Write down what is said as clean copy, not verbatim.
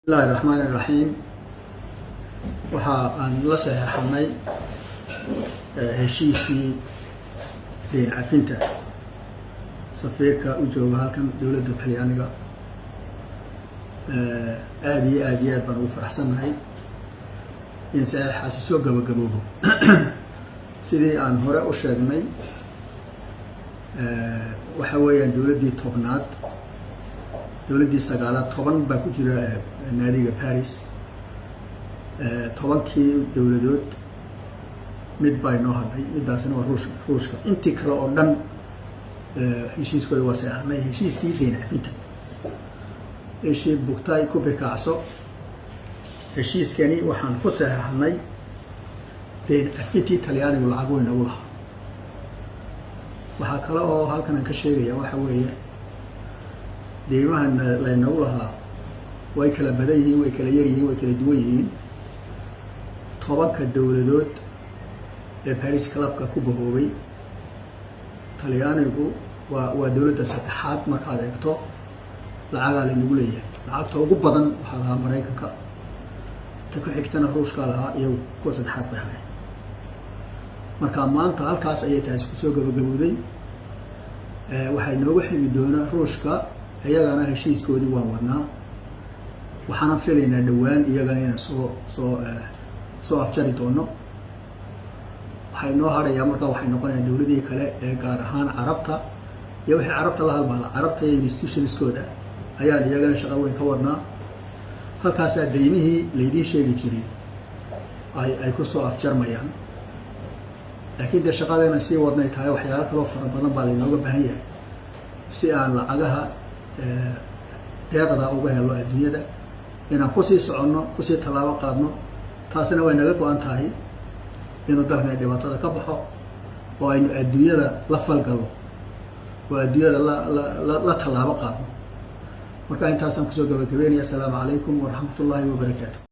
بسم الله الرحمن الرحيم waxaa aan la saxeexnay heshiiskii deyn cafinta safiirka u jooga halkan dowladda Talyaaniga aad iyo aad baan ugu faraxsanahay in saxeexaasi soo gabagaboobo sidii aan hore u sheegnay waxa weeyaan dowladdii tobnaad dowladdii sagaalaad 10 baa ku jira naadiga Paris 10kii dowladood mid baa inoo hadhay midaasna waa ruushka intii kale oo dhan heshiiskooda waa saxeexnay heshiiskii deyn cafinta heshiis bugtay ku bikacso heshiiskani waxaan ku saxeexnay deyn cafintii Talyaanigu lacag weyn ugu lahaa waxaa kale oo halkan aan ka sheegaya waxa weeye deymahan laynagu lahaa way kala badan yihiin way kala yar yihiin way kala duwan yihiin 10ka dowladood ee Paris Clubka ku bahoobay Talyaanigu waa dowladda saddexaad markaad eegto lacaga lagu leeyahay lacagta ugu badan waxa lahaa Mareykanka ta ku xigtana Ruushka lahaa iyo kuwa saddexaad bay ahayd marka maanta halkaas ayay taasi ku soo gabagabowday waxay noogu xigi doonaa Ruushka iyagana heshiiskoodii waan wadnaa waxaan filaynaa dhawaan iyagana inaan soo afjari doono waxay noo hadhayaa marka waxay noqonayaan dowladii kale ee gaar ahaan Carabta iyo wixii Carabta la halmaala Carabta iyo institutionskooda ayaan iyagana shaqo weyn ka wadnaa halkaas deymihii leedin sheegi jiray ay ku soo afjarmayaan laakiin shaqadeena si wadnay tahay waxyaalo kale oo fara badan baa inooga baahan yahay si aan lacagaha deeqda uga helo adduunyada inaan ku sii soconno ku sii talaabo qaadno taasina way naga go'an tahay inuu dalkan dhibaatada ka baxo oo aynu adduunyada la falgalo oo adduunyada la talaabo qaadno marka intaasaan ku soo gabagabeynaya. Assalaamu calaykum wa rahmatullaahi wa barakaatuh.